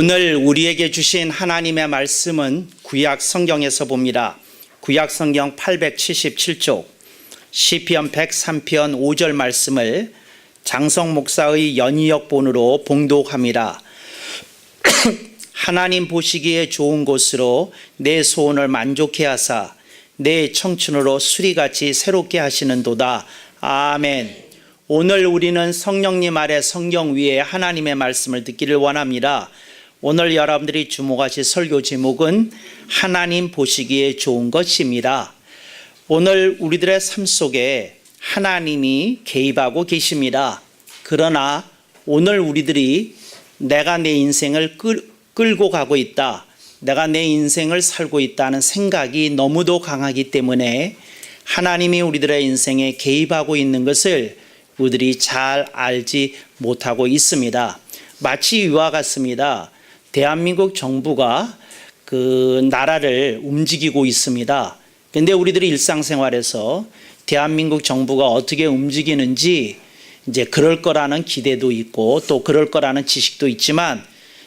오늘 우리에게 주신 하나님의 말씀은 구약 성경에서 봅니다. 구약 성경 877쪽 시편 103편 5절 말씀을 장성 목사의 연이역본으로 봉독합니다. 하나님 보시기에 좋은 곳으로 내 소원을 만족해 하사 내 청춘으로 수리같이 새롭게 하시는도다. 아멘. 오늘 우리는 성령님 아래 성경 위에 하나님의 말씀을 듣기를 원합니다. 오늘 여러분들이 주목하실 설교 제목은 하나님 보시기에 좋은 것입니다. 오늘 우리들의 삶 속에 하나님이 개입하고 계십니다. 그러나 오늘 우리들이 내가 내 인생을 끌고 가고 있다, 내가 내 인생을 살고 있다는 생각이 너무도 강하기 때문에 하나님이 우리들의 인생에 개입하고 있는 것을 우리들이 잘 알지 못하고 있습니다. 마치 이와 같습니다. 대한민국 정부가 그 나라를 움직이고 있습니다. 그런데 우리들이 일상생활에서 대한민국 정부가 어떻게 움직이는지 이제 그럴 거라는 기대도 있고 또 그럴 거라는 지식도 있지만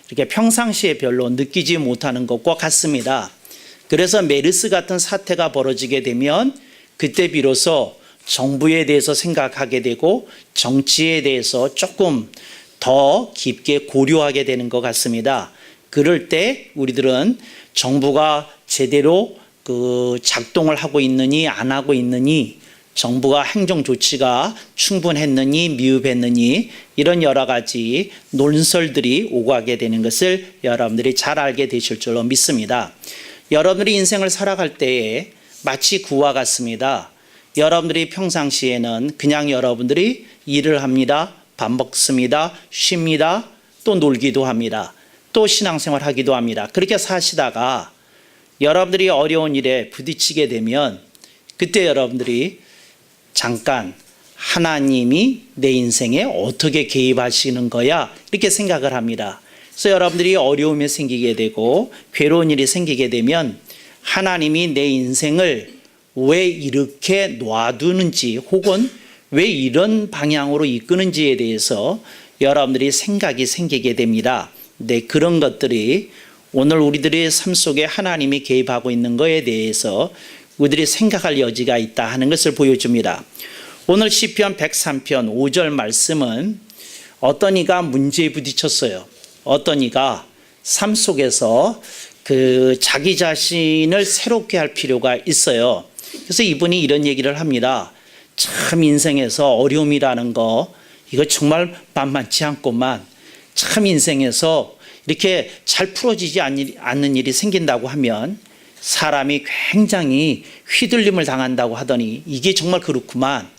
이렇게 평상시에 별로 느끼지 못하는 것과 같습니다. 그래서 메르스 같은 사태가 벌어지게 되면 그때 비로소 정부에 대해서 생각하게 되고 정치에 대해서 조금 더 깊게 고려하게 되는 것 같습니다. 그럴 때 우리들은 정부가 제대로 작동을 하고 있느니 안 하고 있느니, 정부가 행정 조치가 충분했느니 미흡했느니, 이런 여러 가지 논설들이 오고 가게 되는 것을 여러분들이 잘 알게 되실 줄로 믿습니다. 여러분들이 인생을 살아갈 때에 마치 그와 같습니다. 여러분들이 평상시에는 그냥 여러분들이 일을 합니다. 밥 먹습니다. 쉽니다. 또 놀기도 합니다. 또 신앙생활 하기도 합니다. 그렇게 사시다가 여러분들이 어려운 일에 부딪히게 되면 그때 여러분들이 잠깐 하나님이 내 인생에 어떻게 개입하시는 거야? 이렇게 생각을 합니다. 그래서 여러분들이 어려움이 생기게 되고 괴로운 일이 생기게 되면 하나님이 내 인생을 왜 이렇게 놔두는지 혹은 왜 이런 방향으로 이끄는지에 대해서 여러분들이 생각이 생기게 됩니다. 네, 그런 것들이 오늘 우리들의 삶 속에 하나님이 개입하고 있는 것에 대해서 우리들이 생각할 여지가 있다 하는 것을 보여줍니다. 오늘 시편 103편 5절 말씀은 어떤 이가 문제에 부딪혔어요. 어떤 이가 삶 속에서 자기 자신을 새롭게 할 필요가 있어요. 그래서 이분이 이런 얘기를 합니다. 참 인생에서 어려움이라는 거 이거 정말 만만치 않구만. 참 인생에서 이렇게 잘 풀어지지 않는 일이 생긴다고 하면 사람이 굉장히 휘둘림을 당한다고 하더니 이게 정말 그렇구만.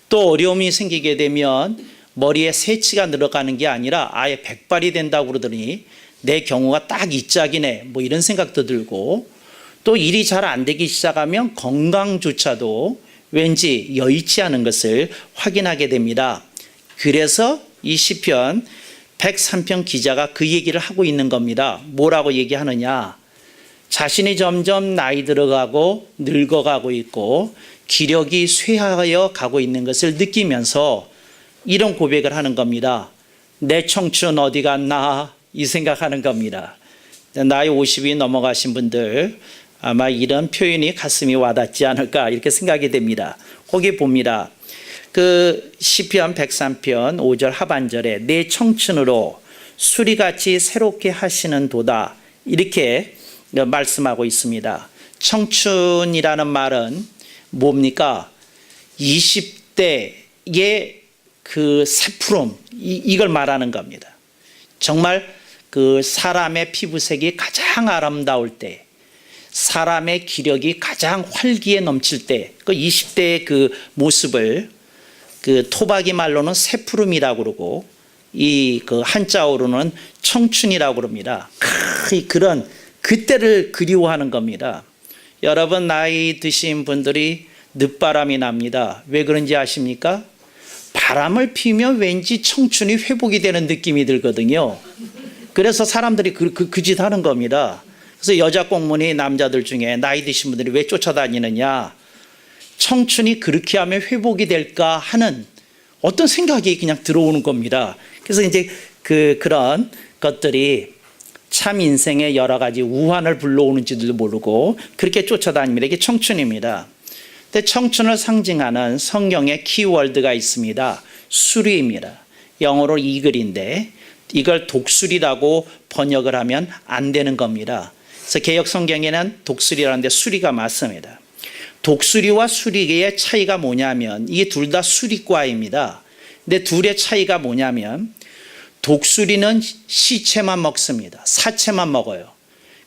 또 어려움이 생기게 되면 머리에 새치가 늘어가는 게 아니라 아예 백발이 된다고 그러더니 내 경우가 딱 이 짝이네, 뭐 이런 생각도 들고, 또 일이 잘 안 되기 시작하면 건강조차도 왠지 여의치 않은 것을 확인하게 됩니다. 그래서 이 시편 103편 기자가 그 얘기를 하고 있는 겁니다. 뭐라고 얘기하느냐? 자신이 점점 나이 들어가고 늙어가고 있고 기력이 쇠하여 가고 있는 것을 느끼면서 이런 고백을 하는 겁니다. 내 청춘 어디 갔나? 이 생각하는 겁니다. 나이 50이 넘어가신 분들 아마 이런 표현이 가슴이 와닿지 않을까 이렇게 생각이 됩니다. 거기 봅니다. 시편 103편 5절 하반절에 내 청춘으로 수리같이 새롭게 하시는 도다, 이렇게 말씀하고 있습니다. 청춘이라는 말은 뭡니까? 20대의 새푸름, 이걸 말하는 겁니다. 정말 사람의 피부색이 가장 아름다울 때, 사람의 기력이 가장 활기에 넘칠 때, 20대의 모습을 토박이 말로는 새푸름이라고 그러고 한자어로는 청춘이라고 그럽니다. 그런 그때를 그리워하는 겁니다. 여러분, 나이 드신 분들이 늦바람이 납니다. 왜 그런지 아십니까? 바람을 피면 왠지 청춘이 회복이 되는 느낌이 들거든요. 그래서 사람들이 그 짓 하는 겁니다. 그래서 여자 꽁무니 남자들 중에 나이 드신 분들이 왜 쫓아다니느냐? 청춘이 그렇게 하면 회복이 될까 하는 어떤 생각이 그냥 들어오는 겁니다. 그래서 이제 그런 것들이 참 인생의 여러 가지 우환을 불러오는지도 모르고 그렇게 쫓아다닙니다. 이게 청춘입니다. 근데 청춘을 상징하는 성경의 키워드가 있습니다. 수리입니다. 영어로 이글인데 이걸 독수리라고 번역을 하면 안 되는 겁니다. 그래서 개역 성경에는 독수리라는데 수리가 맞습니다. 독수리와 수리의 차이가 뭐냐면 이게 둘 다 수리과입니다. 근데 둘의 차이가 뭐냐면 독수리는 시체만 먹습니다. 사체만 먹어요.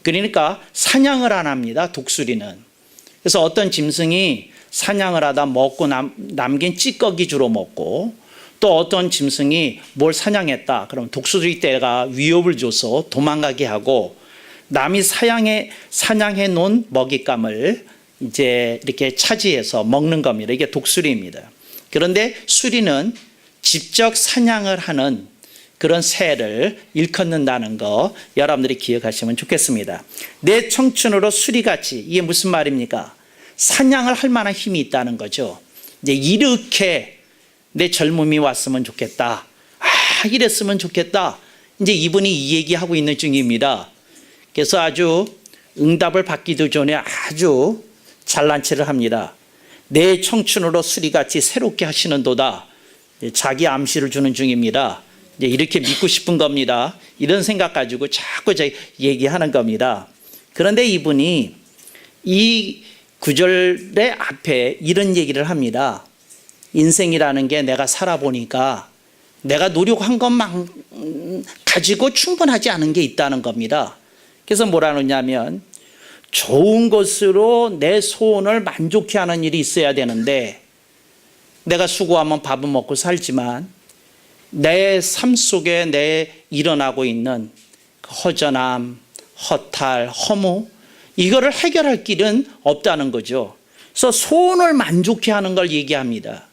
그러니까 사냥을 안 합니다. 독수리는. 그래서 어떤 짐승이 사냥을 하다 먹고 남긴 찌꺼기 주로 먹고 또 어떤 짐승이 뭘 사냥했다. 그럼 독수리 떼가 위협을 줘서 도망가게 하고 남이 사냥해 놓은 먹잇감을 이제 이렇게 차지해서 먹는 겁니다. 이게 독수리입니다. 그런데 수리는 직접 사냥을 하는 그런 새를 일컫는다는 거 여러분들이 기억하시면 좋겠습니다. 내 청춘으로 수리같이, 이게 무슨 말입니까? 사냥을 할 만한 힘이 있다는 거죠. 이제 이렇게 내 젊음이 왔으면 좋겠다. 이랬으면 좋겠다. 이제 이분이 이 얘기하고 있는 중입니다. 그래서 아주 응답을 받기도 전에 아주 잘난 체를 합니다. 내 청춘으로 수리같이 새롭게 하시는도다. 자기 암시를 주는 중입니다. 이제 이렇게 믿고 싶은 겁니다. 이런 생각 가지고 자꾸 얘기하는 겁니다. 그런데 이분이 이 구절의 앞에 이런 얘기를 합니다. 인생이라는 게 내가 살아보니까 내가 노력한 것만 가지고 충분하지 않은 게 있다는 겁니다. 그래서 뭐라 하느냐면 좋은 것으로 내 소원을 만족해 하는 일이 있어야 되는데 내가 수고하면 밥은 먹고 살지만 내 삶 속에 내 일어나고 있는 허전함, 허탈, 허무 이거를 해결할 길은 없다는 거죠. 그래서 소원을 만족해 하는 걸 얘기합니다.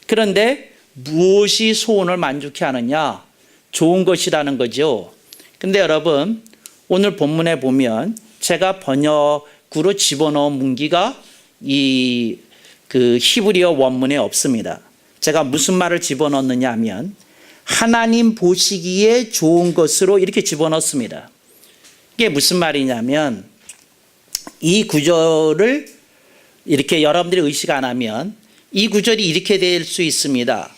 그런데 무엇이 소원을 만족해 하느냐? 좋은 것이라는 거죠. 근데 여러분 오늘 본문에 보면 제가 번역으로 집어넣은 문기가 이 히브리어 원문에 없습니다. 제가 무슨 말을 집어넣느냐 하면 하나님 보시기에 좋은 것으로 이렇게 집어넣습니다. 이게 무슨 말이냐면 이 구절을 이렇게 여러분들이 의식 안 하면 이 구절이 이렇게 될 수 있습니다.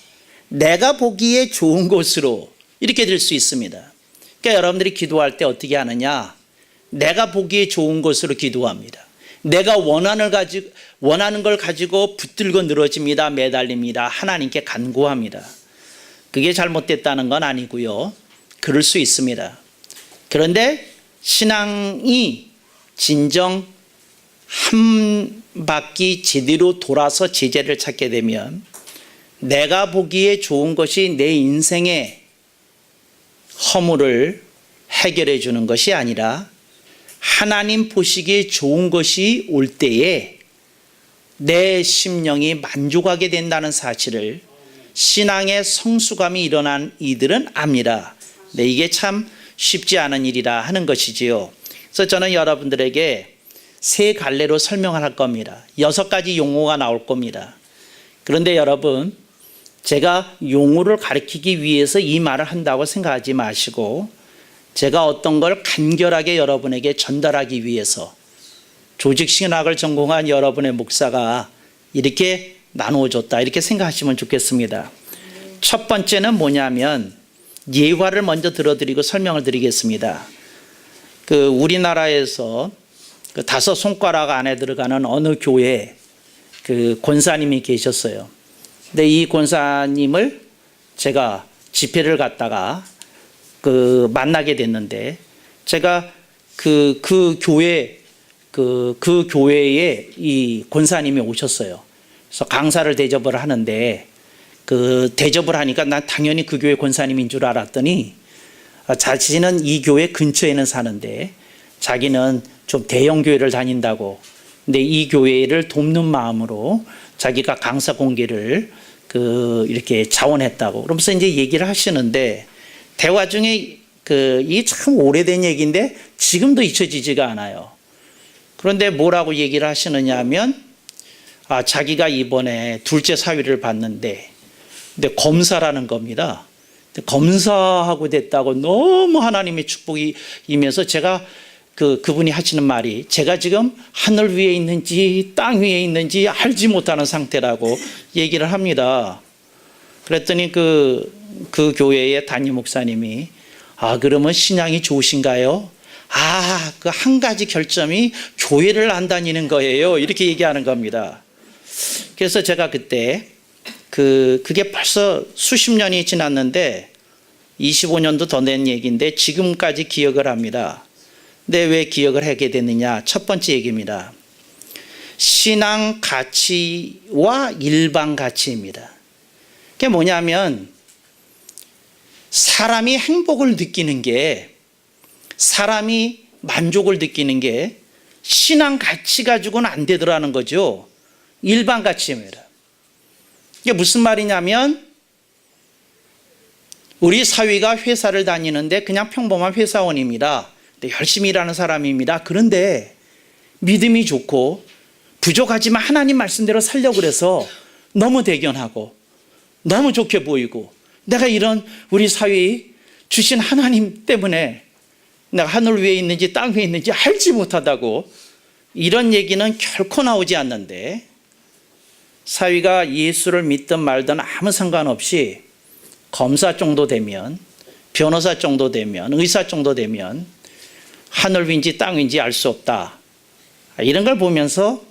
내가 보기에 좋은 것으로 이렇게 될 수 있습니다. 그러니까 여러분들이 기도할 때 어떻게 하느냐? 내가 보기에 좋은 것으로 기도합니다. 내가 원하는 걸 가지고 붙들고 늘어집니다. 매달립니다. 하나님께 간구합니다. 그게 잘못됐다는 건 아니고요. 그럴 수 있습니다. 그런데 신앙이 진정 한 바퀴 제대로 돌아서 제재를 찾게 되면 내가 보기에 좋은 것이 내 인생의 허물을 해결해 주는 것이 아니라 하나님 보시기에 좋은 것이 올 때에 내 심령이 만족하게 된다는 사실을 신앙의 성숙함이 일어난 이들은 압니다. 네, 이게 참 쉽지 않은 일이라 하는 것이지요. 그래서 저는 여러분들에게 세 갈래로 설명을 할 겁니다. 6가지 용어가 나올 겁니다. 그런데 여러분 제가 용어를 가르치기 위해서 이 말을 한다고 생각하지 마시고 제가 어떤 걸 간결하게 여러분에게 전달하기 위해서 조직신학을 전공한 여러분의 목사가 이렇게 나누어줬다 이렇게 생각하시면 좋겠습니다. 첫 번째는 뭐냐면 예화를 먼저 들어드리고 설명을 드리겠습니다. 우리나라에서 5 손가락 안에 들어가는 어느 교회에 권사님이 계셨어요. 근데 이 권사님을 제가 집회를 갔다가 만나게 됐는데 제가 그 교회에 이 권사님이 오셨어요. 그래서 강사를 대접을 하는데 대접을 하니까 난 당연히 그 교회 권사님인 줄 알았더니 자신은 이 교회 근처에는 사는데 자기는 좀 대형 교회를 다닌다고 근데 이 교회를 돕는 마음으로 자기가 강사 공개를 이렇게 자원했다고 그러면서 이제 얘기를 하시는데 대화 중에 이게 참 오래된 얘기인데 지금도 잊혀지지가 않아요. 그런데 뭐라고 얘기를 하시느냐 하면 자기가 이번에 둘째 사위를 봤는데 근데 검사라는 겁니다. 검사하고 됐다고 너무 하나님의 축복이 임해서 제가 그분이 하시는 말이 제가 지금 하늘 위에 있는지 땅 위에 있는지 알지 못하는 상태라고 얘기를 합니다. 그랬더니 그 교회의 담임 목사님이 그러면 신앙이 좋으신가요? 그 한 가지 결점이 교회를 안 다니는 거예요. 이렇게 얘기하는 겁니다. 그래서 제가 그때 그게 벌써 수십 년이 지났는데 25년도 더 된 얘기인데 지금까지 기억을 합니다. 근데 왜 기억을 하게 됐느냐? 첫 번째 얘기입니다. 신앙 가치와 일반 가치입니다. 그게 뭐냐면 사람이 행복을 느끼는 게, 사람이 만족을 느끼는 게 신앙 가치 가지고는 안 되더라는 거죠. 일반 가치입니다. 이게 무슨 말이냐면 우리 사위가 회사를 다니는데 그냥 평범한 회사원입니다. 열심히 일하는 사람입니다. 그런데 믿음이 좋고 부족하지만 하나님 말씀대로 살려고 그래서 너무 대견하고 너무 좋게 보이고 내가 이런 우리 사위 주신 하나님 때문에 내가 하늘 위에 있는지 땅 위에 있는지 알지 못하다고, 이런 얘기는 결코 나오지 않는데 사위가 예수를 믿든 말든 아무 상관없이 검사 정도 되면, 변호사 정도 되면, 의사 정도 되면 하늘 위인지 땅 위인지 알 수 없다. 이런 걸 보면서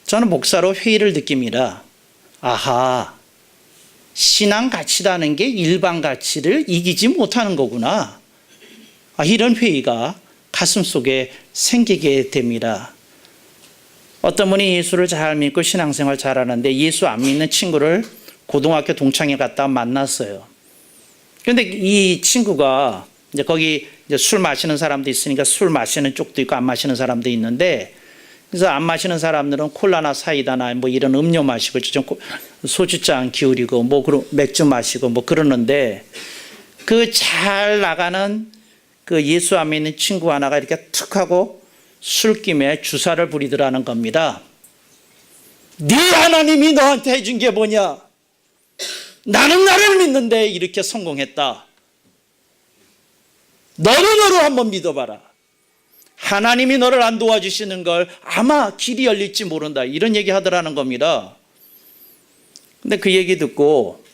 저는 목사로 회의를 느낍니다. 신앙 가치라는 게 일반 가치를 이기지 못하는 거구나. 이런 회의가 가슴속에 생기게 됩니다. 어떤 분이 예수를 잘 믿고 신앙생활 잘하는데 예수 안 믿는 친구를 고등학교 동창회 갔다 만났어요. 그런데 이 친구가 이제 거기 이제 술 마시는 사람도 있으니까 술 마시는 쪽도 있고 안 마시는 사람도 있는데, 그래서 안 마시는 사람들은 콜라나 사이다나 뭐 이런 음료 마시고 좀 소주잔 기울이고 뭐 맥주 마시고 뭐 그러는데, 그 잘 나가는 그 예수 안 믿는 친구 하나가 이렇게 툭 하고 술김에 주사를 부리더라는 겁니다. 네 하나님이 너한테 해준 게 뭐냐? 나는 나를 믿는데 이렇게 성공했다. 너로 한번 믿어봐라. 하나님이 너를 안 도와주시는 걸 아마 길이 열릴지 모른다. 이런 얘기 하더라는 겁니다. 근데 그 얘기 듣고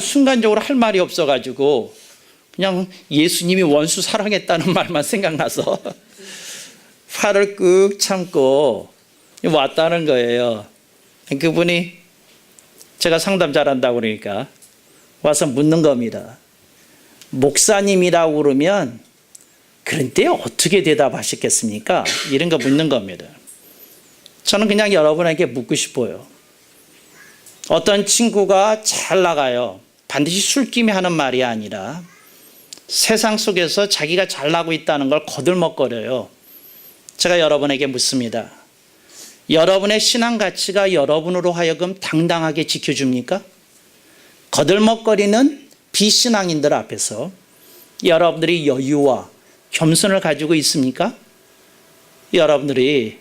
순간적으로 할 말이 없어가지고 그냥 예수님이 원수 사랑했다는 말만 생각나서 화를 꾹 참고 왔다는 거예요. 그분이 제가 상담 잘한다고 그러니까 와서 묻는 겁니다. 목사님이라고 그러면 그런데 어떻게 대답하셨겠습니까? 이런 거 묻는 겁니다. 저는 그냥 여러분에게 묻고 싶어요. 어떤 친구가 잘 나가요. 반드시 술김에 하는 말이 아니라 세상 속에서 자기가 잘 나고 있다는 걸 거들먹거려요. 제가 여러분에게 묻습니다. 여러분의 신앙 가치가 여러분으로 하여금 당당하게 지켜줍니까? 거들먹거리는 비신앙인들 앞에서 여러분들이 여유와 겸손을 가지고 있습니까? 여러분들이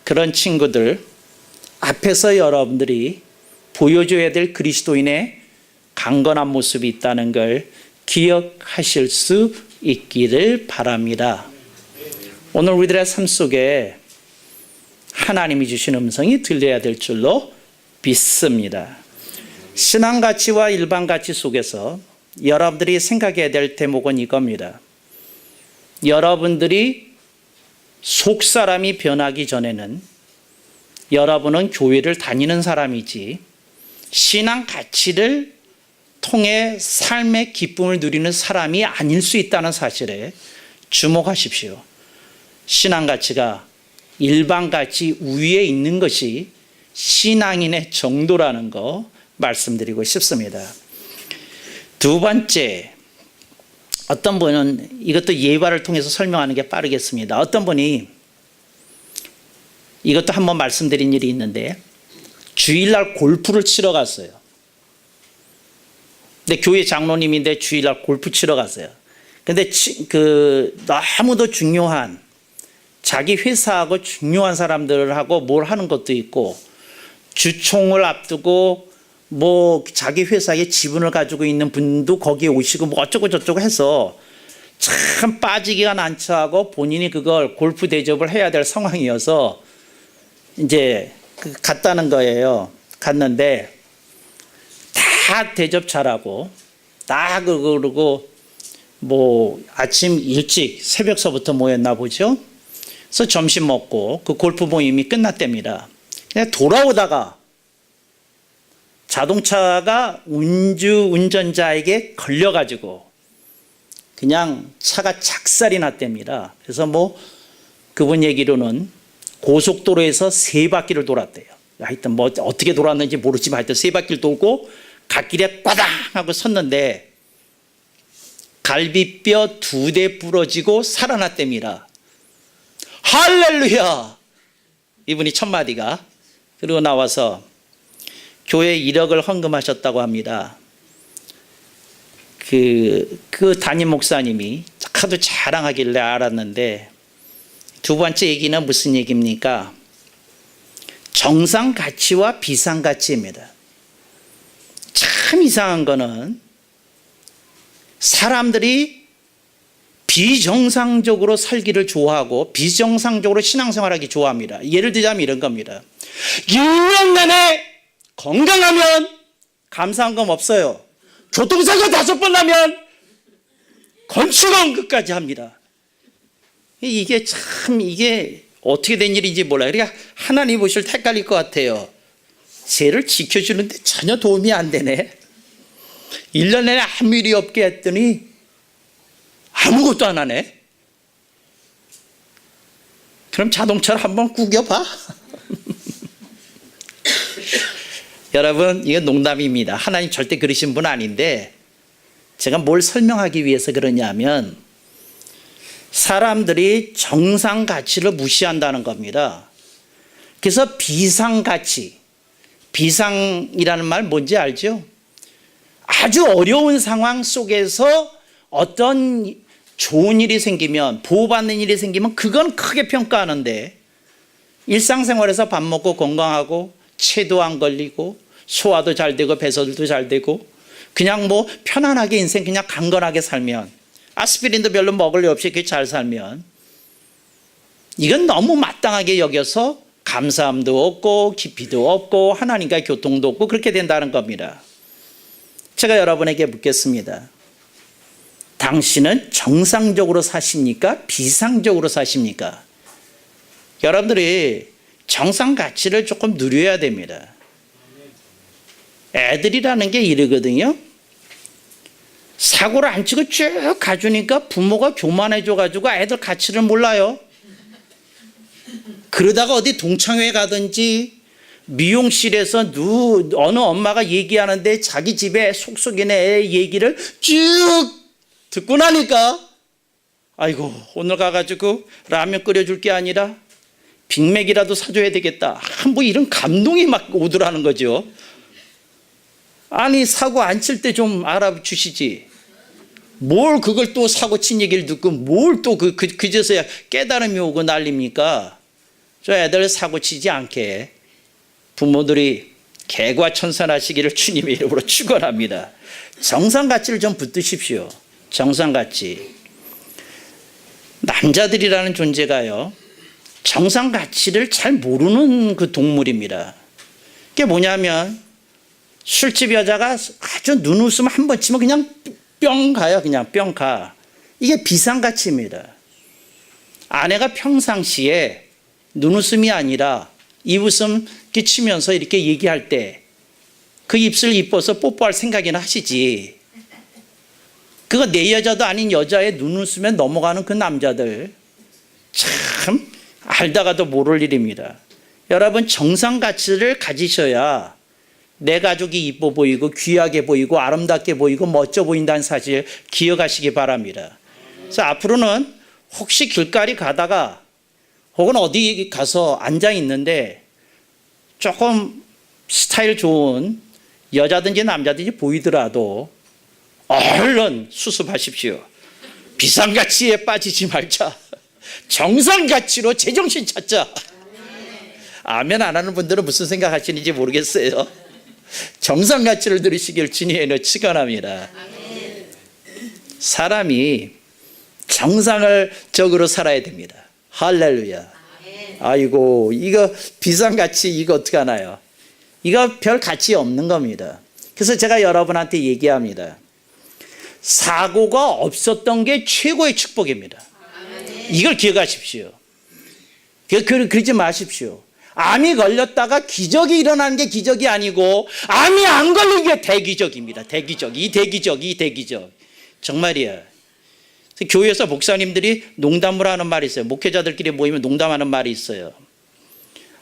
그런 친구들 앞에서 여러분들이 보여줘야 될 그리스도인의 강건한 모습이 있다는 걸 기억하실 수 있기를 바랍니다. 오늘 우리들의 삶 속에 하나님이 주신 음성이 들려야 될 줄로 믿습니다. 신앙 가치와 일반 가치 속에서 여러분들이 생각해야 될 대목은 이겁니다. 여러분들이 속사람이 변하기 전에는 여러분은 교회를 다니는 사람이지 신앙 가치를 통해 삶의 기쁨을 누리는 사람이 아닐 수 있다는 사실에 주목하십시오. 신앙 가치가 일반 가치 위에 있는 것이 신앙인의 정도라는 거 말씀드리고 싶습니다. 두 번째, 어떤 분은 이것도 예화를 통해서 설명하는 게 빠르겠습니다. 어떤 분이 이것도 한번 말씀드린 일이 있는데 주일날 골프를 치러 갔어요. 근데 교회 장로님인데 주일날 골프 치러 갔어요. 근데 너무도 중요한 자기 회사하고 중요한 사람들하고 뭘 하는 것도 있고 주총을 앞두고 뭐 자기 회사에 지분을 가지고 있는 분도 거기에 오시고 뭐 어쩌고 저쩌고 해서 참 빠지기가 난처하고 본인이 그걸 골프 대접을 해야 될 상황이어서 이제 갔다는 거예요. 갔는데 다 대접 잘하고 다 그러고 뭐 아침 일찍 새벽서부터 모였나 보죠. 그래서 점심 먹고 그 골프 모임이 끝났답니다. 그냥 돌아오다가 자동차가 운전자에게 걸려가지고 그냥 차가 작살이 났답니다. 그래서 뭐 그분 얘기로는 고속도로에서 3바퀴를 돌았대요. 하여튼 뭐 어떻게 돌았는지 모르지만 하여튼 3바퀴를 돌고 갓길에 빠당 하고 섰는데 갈비뼈 2대 부러지고 살아났답니다. 할렐루야! 이분이 첫 마디가. 그리고 나와서 교회 1억을 헌금하셨다고 합니다. 그 담임 목사님이 하도 자랑하길래 알았는데 두 번째 얘기는 무슨 얘기입니까? 정상 가치와 비상 가치입니다. 참 이상한 거는 사람들이 비정상적으로 살기를 좋아하고 비정상적으로 신앙생활하기 좋아합니다. 예를 들자면 이런 겁니다. 1년간에 건강하면 감사한 건 없어요. 교통사고 5번 나면 건축원금까지 합니다. 이게 참 이게 어떻게 된 일인지 몰라요. 그러니까 하나님 보실 때 헷갈릴 것 같아요. 죄를 지켜주는데 전혀 도움이 안 되네. 1년 내내 아무 일이 없게 했더니 아무것도 안 하네. 그럼 자동차를 한번 구겨봐. 여러분, 이건 농담입니다. 하나님 절대 그러신 분 아닌데 제가 뭘 설명하기 위해서 그러냐면 사람들이 정상 가치를 무시한다는 겁니다. 그래서 비상 가치, 비상이라는 말 뭔지 알죠? 아주 어려운 상황 속에서 어떤 좋은 일이 생기면, 보호받는 일이 생기면 그건 크게 평가하는데 일상생활에서 밥 먹고 건강하고 체도 안 걸리고 소화도 잘 되고 배설도 잘 되고 그냥 뭐 편안하게 인생 그냥 강건하게 살면, 아스피린도 별로 먹을 일 없이 이렇게 잘 살면 이건 너무 마땅하게 여겨서 감사함도 없고 깊이도 없고 하나님과의 교통도 없고 그렇게 된다는 겁니다. 제가 여러분에게 묻겠습니다. 당신은 정상적으로 사십니까? 비상적으로 사십니까? 여러분들이 정상 가치를 조금 누려야 됩니다. 애들이라는 게 이러거든요. 사고를 안 치고 쭉 가주니까 부모가 교만해져가지고 애들 가치를 몰라요. 그러다가 어디 동창회 가든지 미용실에서 어느 엄마가 얘기하는데 자기 집에 속속이네 애 얘기를 쭉 듣고 나니까 아이고 오늘 가가지고 라면 끓여줄 게 아니라 빅맥이라도 사줘야 되겠다. 뭐 이런 감동이 막 오더라는 거죠. 아니 사고 안 칠 때 좀 알아주시지. 뭘 그걸 또 사고 친 얘기를 듣고 뭘 또 그제서야 깨달음이 오고 난립니까? 저 애들 사고 치지 않게 부모들이 개과천선하시기를 주님의 이름으로 축원합니다. 정상가치를 좀 붙드십시오. 정상가치. 남자들이라는 존재가요, 정상가치를 잘 모르는 그 동물입니다. 그게 뭐냐면 술집 여자가 아주 눈웃음 한 번 치면 그냥 뿅 가요. 그냥 뿅 가. 이게 비상가치입니다. 아내가 평상시에 눈웃음이 아니라 입웃음 이렇게 치면서 이렇게 얘기할 때 그 입술 이뻐서 뽀뽀할 생각이나 하시지. 그거 내 여자도 아닌 여자의 눈웃음에 넘어가는 그 남자들 참 알다가도 모를 일입니다. 여러분 정상가치를 가지셔야 내 가족이 이뻐 보이고 귀하게 보이고 아름답게 보이고 멋져 보인다는 사실 기억하시기 바랍니다. 그래서 앞으로는 혹시 길가리 가다가 혹은 어디 가서 앉아 있는데 조금 스타일 좋은 여자든지 남자든지 보이더라도 얼른 수습하십시오. 비상가치에 빠지지 말자. 정상가치로 제정신 찾자. 아멘 안 하는 분들은 무슨 생각하시는지 모르겠어요. 정상 가치를 들으시길 주님의 축원합니다. 사람이 정상적으로 살아야 됩니다. 할렐루야. 아이고, 이거 비싼 가치 이거 어떡하나요? 이거 별 가치 없는 겁니다. 그래서 제가 여러분한테 얘기합니다. 사고가 없었던 게 최고의 축복입니다. 이걸 기억하십시오. 그러지 마십시오. 암이 걸렸다가 기적이 일어나는 게 기적이 아니고 암이 안 걸린 게 대기적입니다. 대기적. 정말이야. 교회에서 목사님들이 농담을 하는 말이 있어요. 목회자들끼리 모이면 농담하는 말이 있어요.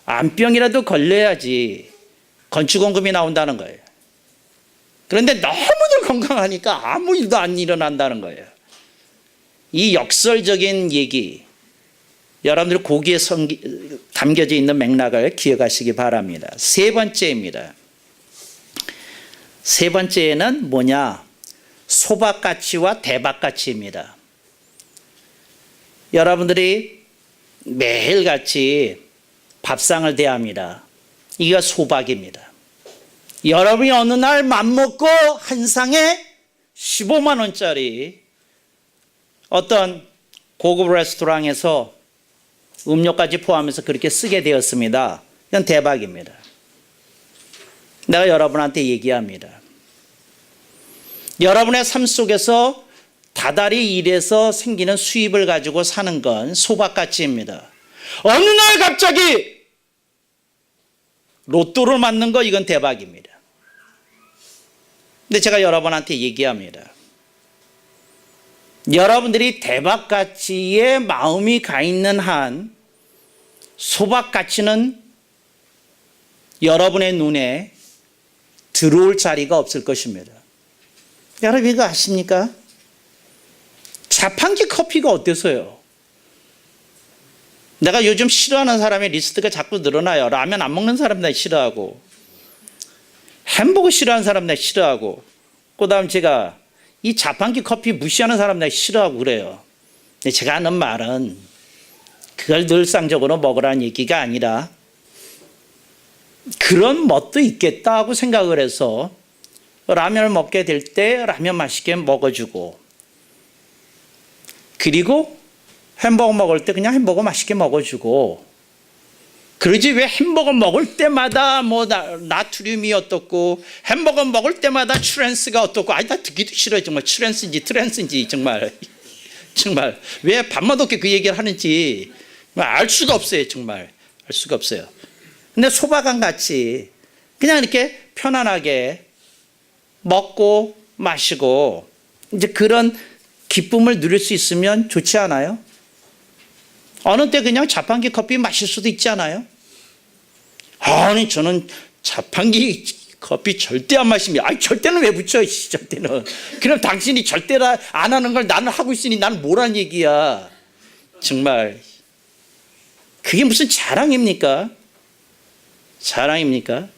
암병이라도 걸려야지 건축원금이 나온다는 거예요. 그런데 너무들 건강하니까 아무 일도 안 일어난다는 거예요. 이 역설적인 얘기, 여러분들 고기에 담겨져 있는 맥락을 기억하시기 바랍니다. 세 번째입니다. 세 번째는 뭐냐? 소박가치와 대박가치입니다. 여러분들이 매일같이 밥상을 대합니다. 이거 소박입니다. 여러분이 어느 날 맘먹고 한 상에 15만 원짜리 어떤 고급 레스토랑에서 음료까지 포함해서 그렇게 쓰게 되었습니다. 이건 대박입니다. 내가 여러분한테 얘기합니다. 여러분의 삶 속에서 다달이 일해서 생기는 수입을 가지고 사는 건 소박가치입니다. 어느 날 갑자기 로또를 맞는 거 이건 대박입니다. 근데 제가 여러분한테 얘기합니다. 여러분들이 대박가치에 마음이 가 있는 한 소박가치는 여러분의 눈에 들어올 자리가 없을 것입니다. 여러분 이거 아십니까? 자판기 커피가 어때서요? 내가 요즘 싫어하는 사람의 리스트가 자꾸 늘어나요. 라면 안 먹는 사람 나 싫어하고, 햄버거 싫어하는 사람 나 싫어하고, 그 다음 제가 이 자판기 커피 무시하는 사람 나 싫어하고 그래요. 근데 제가 하는 말은 그걸 늘상적으로 먹으라는 얘기가 아니라 그런 멋도 있겠다 하고 생각을 해서 라면을 먹게 될 때 라면 맛있게 먹어주고, 그리고 햄버거 먹을 때 그냥 햄버거 맛있게 먹어주고, 그러지 왜 햄버거 먹을 때마다 뭐 나트륨이 어떻고 햄버거 먹을 때마다 트랜스가 어떻고, 아니 나 듣기도 싫어요. 정말 트랜스인지 트랜스인지 정말 왜 밥맛 없게 그 얘기를 하는지 알 수가 없어요. 정말 알 수가 없어요. 근데 소박한 같이 그냥 이렇게 편안하게 먹고 마시고 이제 그런 기쁨을 누릴 수 있으면 좋지 않아요? 어느 때 그냥 자판기 커피 마실 수도 있지 않아요? 아니 저는 자판기 커피 절대 안 마십니다. 아니 절대는 왜 붙여? 절대는. 그럼 당신이 절대 안 하는 걸 나는 하고 있으니 나는 뭐란 얘기야. 정말 그게 무슨 자랑입니까? 자랑입니까?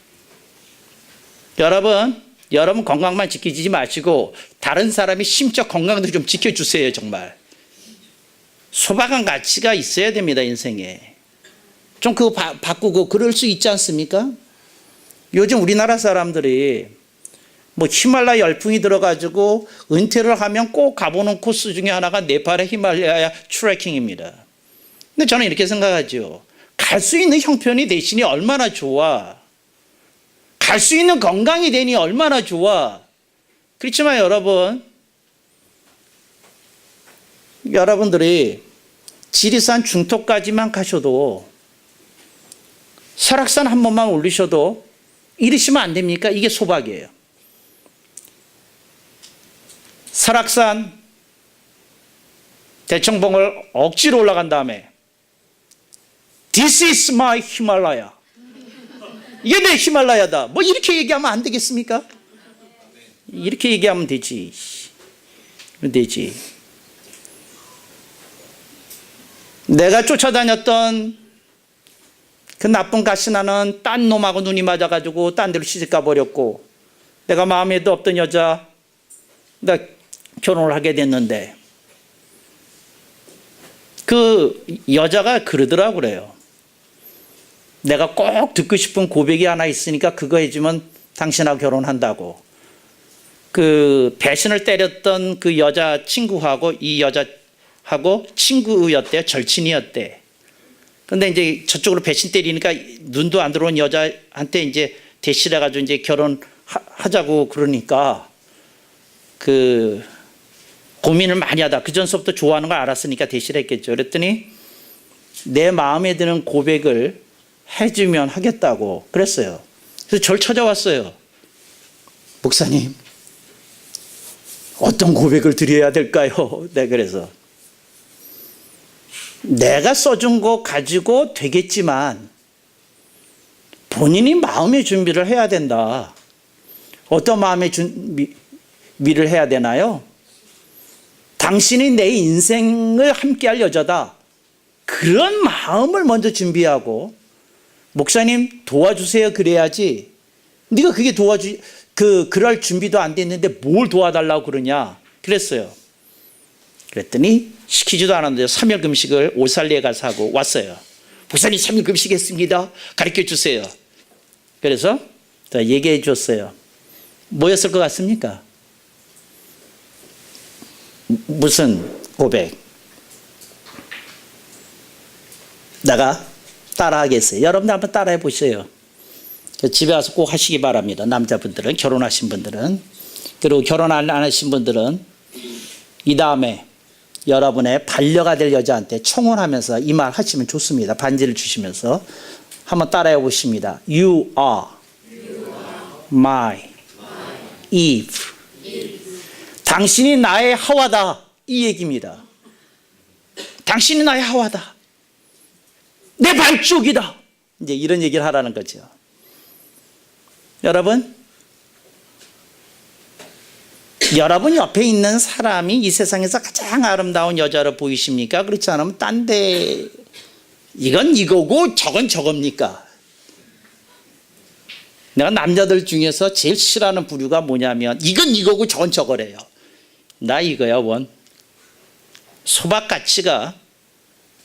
여러분 건강만 지키지 마시고 다른 사람의 심적 건강도 좀 지켜주세요. 정말 소박한 가치가 있어야 됩니다. 인생에 좀 그거 바꾸고 그럴 수 있지 않습니까? 요즘 우리나라 사람들이 뭐 히말라야 열풍이 들어가지고 은퇴를 하면 꼭 가보는 코스 중에 하나가 네팔의 히말라야 트레킹입니다. 근데 저는 이렇게 생각하죠. 갈 수 있는 형편이 되시니 얼마나 좋아. 갈 수 있는 건강이 되니 얼마나 좋아. 그렇지만 여러분들이 지리산 중턱까지만 가셔도 설악산 한 번만 올리셔도 이러시면 안 됩니까? 이게 소박이에요. 설악산 대청봉을 억지로 올라간 다음에 This is my Himalaya. 이게 내 히말라야다. 뭐 이렇게 얘기하면 안 되겠습니까? 이렇게 얘기하면 되지. 내가 쫓아다녔던 그 나쁜 가시나는 딴 놈하고 눈이 맞아가지고 딴 데로 시집가 버렸고, 내가 마음에도 없던 여자 나 결혼을 하게 됐는데 그 여자가 그러더라고 그래요. 내가 꼭 듣고 싶은 고백이 하나 있으니까 그거 해주면 당신하고 결혼한다고. 그 배신을 때렸던 그 여자 친구하고 이 여자하고 친구였대요. 절친이었대. 근데 이제 저쪽으로 배신 때리니까 눈도 안 들어온 여자한테 이제 대실해가지고 이제 결혼하자고 그러니까 그 고민을 많이 하다. 그 전서부터 좋아하는 걸 알았으니까 대실했겠죠. 그랬더니 내 마음에 드는 고백을 해주면 하겠다고 그랬어요. 그래서 저를 찾아왔어요. 목사님, 어떤 고백을 드려야 될까요? 네, 그래서 내가 써준 거 가지고 되겠지만 본인이 마음의 준비를 해야 된다. 어떤 마음의 준비를 해야 되나요? 당신이 내 인생을 함께할 여자다. 그런 마음을 먼저 준비하고, 목사님 도와주세요 그래야지. 네가 그게 그럴 준비도 안 됐는데 뭘 도와달라고 그러냐 그랬어요. 그랬더니 시키지도 않았는데 3일 금식을 오살리에 가서 하고 왔어요. 목사님 3일 금식했습니다. 가르쳐 주세요. 그래서 얘기해 줬어요. 뭐였을 것 같습니까? 무슨 고백? 내가 따라하겠어요. 여러분들 한번 따라해 보세요. 집에 와서 꼭 하시기 바랍니다. 남자분들은, 결혼하신 분들은. 그리고 결혼 안 하신 분들은 이 다음에 여러분의 반려가 될 여자한테 청혼하면서 이 말 하시면 좋습니다. 반지를 주시면서 한번 따라해 보십니다. You are my Eve. 당신이 나의 하와다. 이 얘기입니다. 당신이 나의 하와다. 내 반쪽이다. 이제 이런 얘기를 하라는 거죠. 여러분 옆에 있는 사람이 이 세상에서 가장 아름다운 여자로 보이십니까? 그렇지 않으면 딴 데 이건 이거고 저건 저겁니까? 내가 남자들 중에서 제일 싫어하는 부류가 뭐냐면 이건 이거고 저건 저거래요. 나 이거야 원. 소박 가치가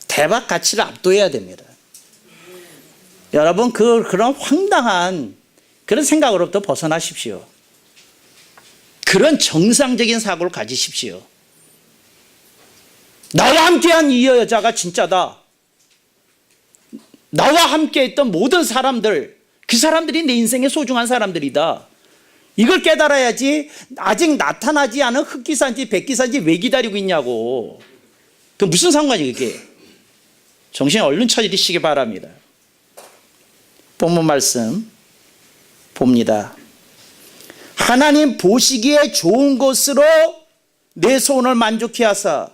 대박 가치를 압도해야 됩니다. 여러분 그런 황당한 그런 생각으로부터 벗어나십시오. 그런 정상적인 사고를 가지십시오. 나와 함께한 이 여자가 진짜다. 나와 함께했던 모든 사람들, 그 사람들이 내 인생의 소중한 사람들이다. 이걸 깨달아야지. 아직 나타나지 않은 흑기사인지 백기사인지 왜 기다리고 있냐고. 그 무슨 상관이 그게. 정신 얼른 차리시기 바랍니다. 본문 말씀 봅니다. 하나님 보시기에 좋은 것으로 내 소원을 만족해 하사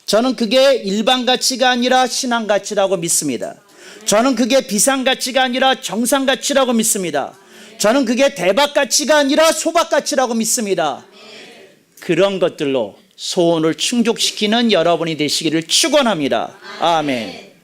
저는 그게 일반 가치가 아니라 신앙 가치라고 믿습니다. 저는 그게 비상 가치가 아니라 정상 가치라고 믿습니다. 저는 그게 대박 가치가 아니라 소박 가치라고 믿습니다. 그런 것들로 소원을 충족시키는 여러분이 되시기를 축원합니다. 아멘.